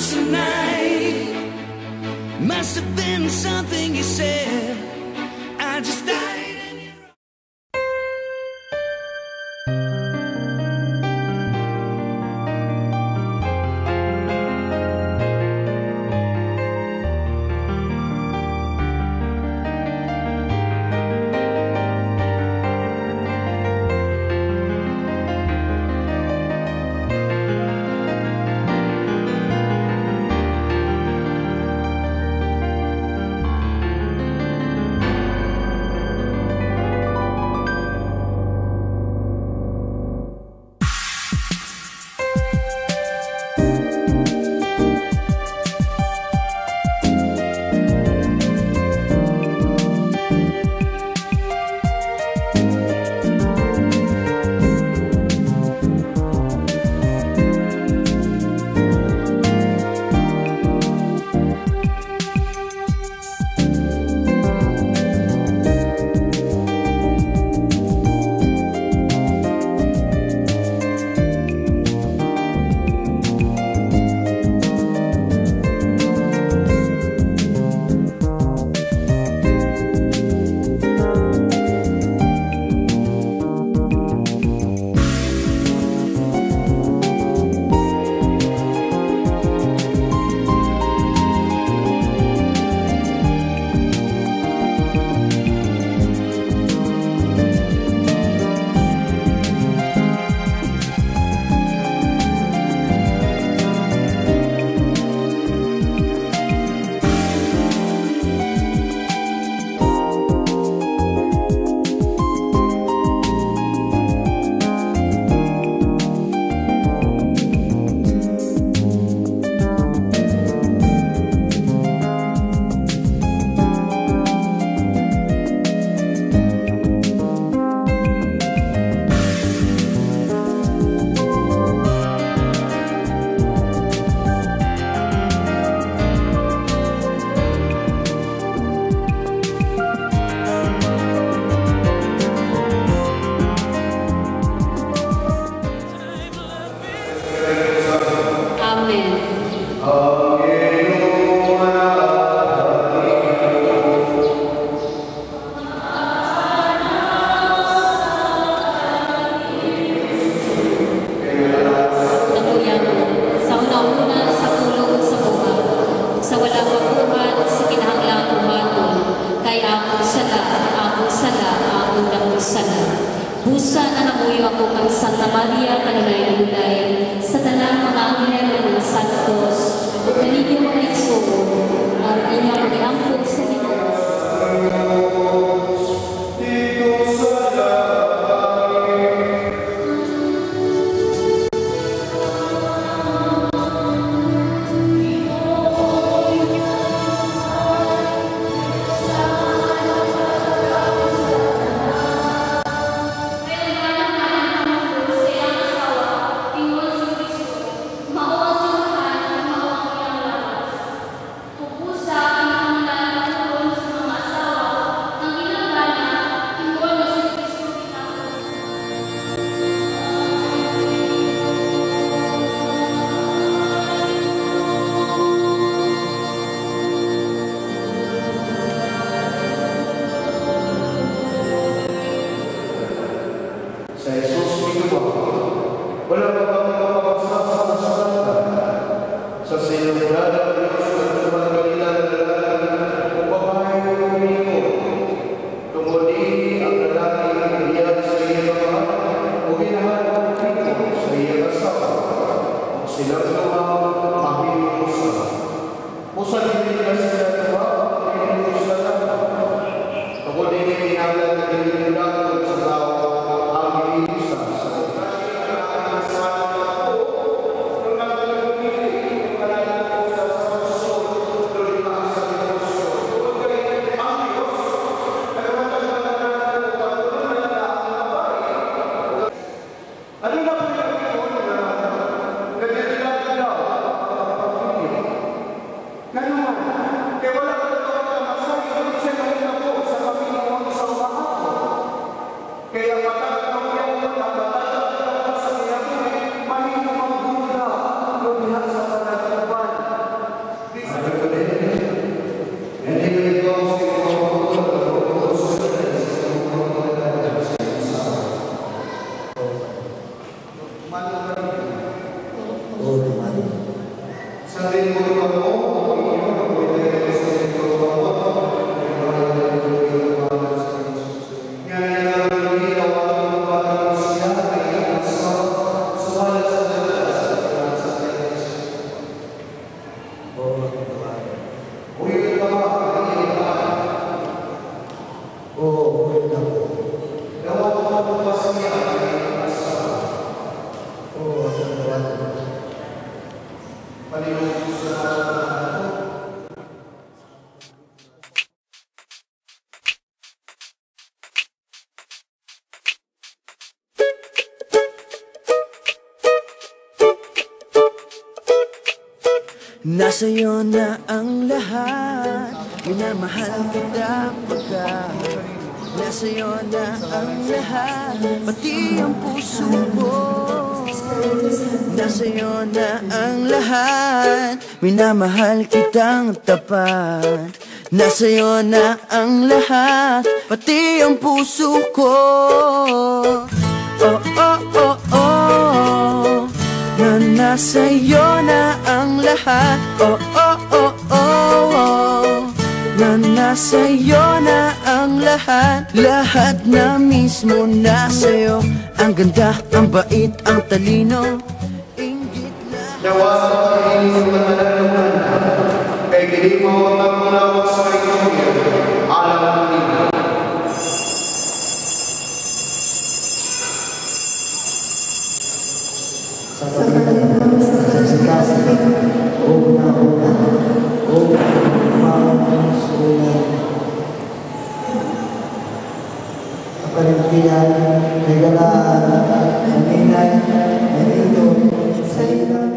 tonight. Must have been something you said. I just died. Busa na namuyo ako kang Santa Maria, kanunay-unay, sa tanang mga anghel ng mga santos, at kaninyo mga igsoon, ang inyong mag-iampun sa Ginoo. Nasa'yo na ang lahat, minamahal kita pagka nasa'yo na ang lahat, pati ang puso ko. Nasa'yo na ang lahat, minamahal kitang tapat. Nasa'yo na ang lahat, pati ang puso ko. Oh, oh, oh, oh, na nasa'yo na ang lahat. Oh, oh, oh, oh, oh, na nasa'yo na ang lahat. Lahat na mismo nasa'yo. Ang ganda, ang bait, ang talino. Inggit lang. Jawas sa pag-iisip ng mananalunan. Kay gili mo magmulawag sa kayo. Alam ng nila. Sa pag-iisip sa sikasip, una-una, umang-sunan. Kapalimpiyan, regalaan, maninay, manito, sa ilang.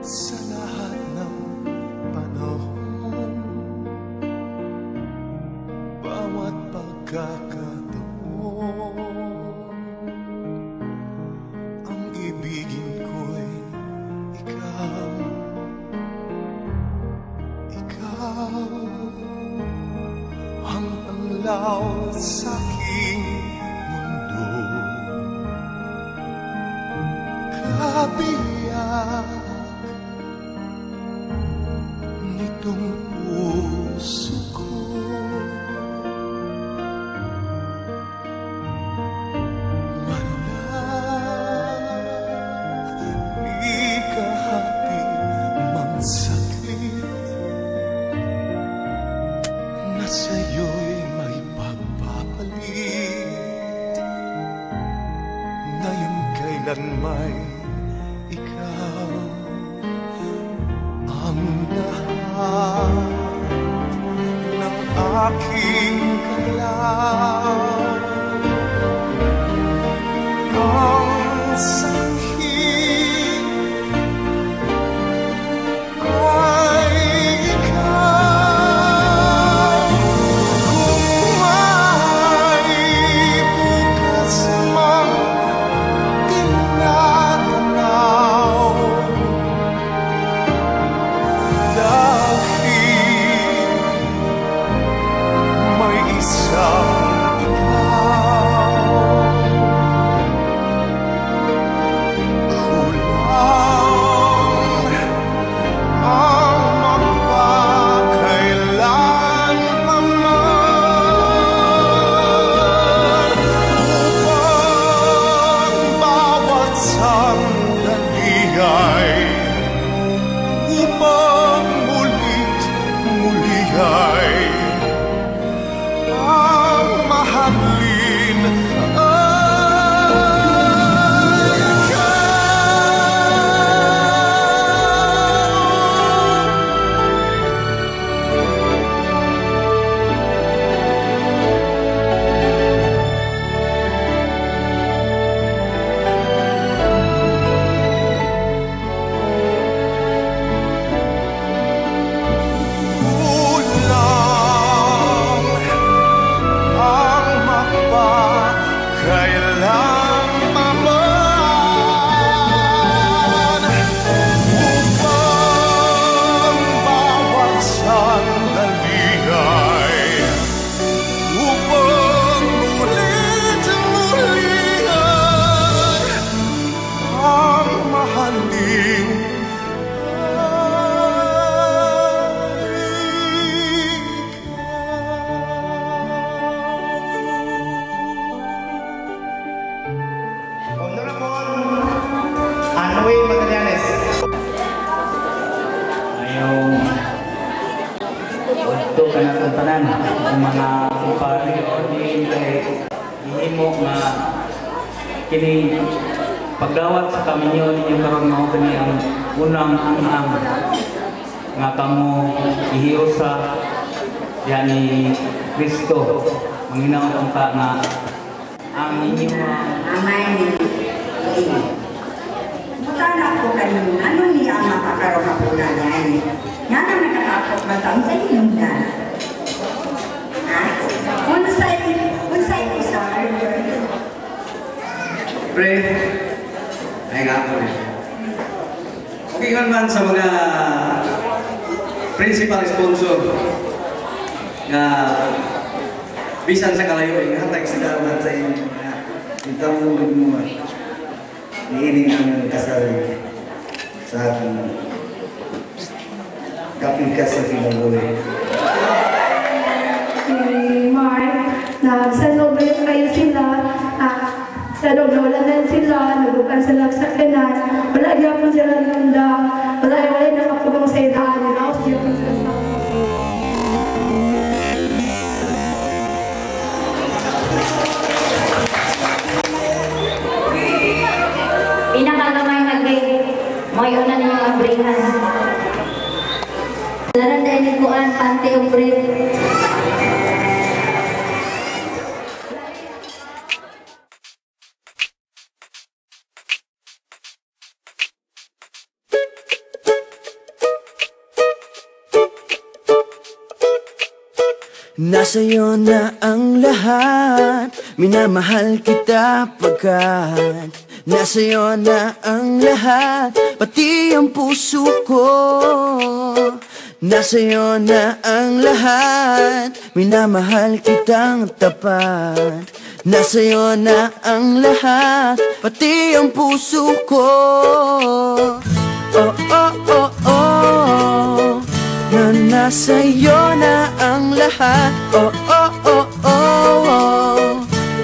Sa lahat ng panahon, bawat pagkakataon, ang ibigin ko'y ikaw. Ikaw ang tanglaw sa aking mundo. Kabiyak nitong puso ko, wala kahati mang saglit na sa'yo'y may pagpapalit. Ngayon kailan may ikaw ang lahat ng aking kalaw. Ang sanhi ay ikaw. Kung may bukas mang tinatanaw, dahil may isang ikaw. Kulang ang magpakailanman upang bawat sandali ay upang muli ay ang mahalin ay ikaw. Perez. Ngayong ito ka na kong tanan, ang mga kumpare o di hihimo nga kini pagdawat sa kaminyo ninyo karon mao kini ang unang ang nga kamo ihiyo sa yan ni Kristo. Manginaw ka nga ang inyong amay ni mutana ko kanino ano ni ang mapakaroon na po na yan nga na nakatakot matang sa inundan ha? Unsay ko sa Pre, ay nga po rin. Okay man sa mga principal sponsor na bisan sa kalayo ay hatag sila man sa inyo na itang mo niining ang kasal sa aking kapikas sa Finaguli. Mark, nag-celebrate kayo sila, sa nagawalanan sila, nagukan sila sa kanan, wala gyapon sila nandang, wala nakapagong sa idaan nila, o gyapon sila sa Pinakagamay na gay, may una ninyong abrihan. Laran dahil nikuan, pante o break. Nasa'yo na ang lahat, minamahal kita pagkat nasa'yo na ang lahat, pati ang puso ko. Nasa'yo na ang lahat, minamahal kitang tapat. Nasa'yo na ang lahat, pati ang puso ko. Oh, oh, oh, oh, na nasa'yo na ang lahat. Oh, oh, oh, oh, oh,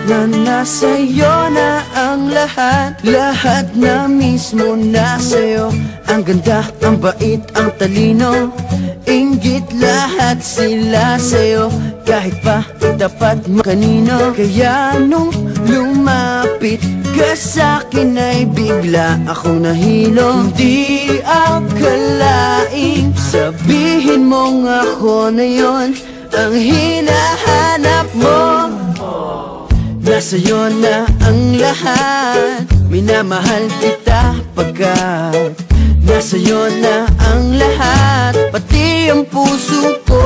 na nasa'yo na ang lahat. Lahat na mismo nasa'yo. Ang ganda, ang bait, ang talino, inggit lahat sila sa'yo. Kahit pa dapat mo kanino. Kaya nung lumapit ka sa'kin ay bigla akong nahilo. Hindi akalaing sabihin mong ako na yon ang hinahanap mo. Nasa'yo na ang lahat, minamahal kita pagkat nasa'yo na ang lahat, pati ang puso ko.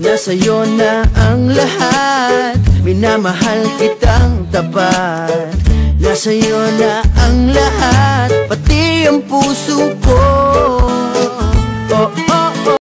Nasa'yo na ang lahat, minamahal kitang tapat. Nasa'yo na ang lahat, pati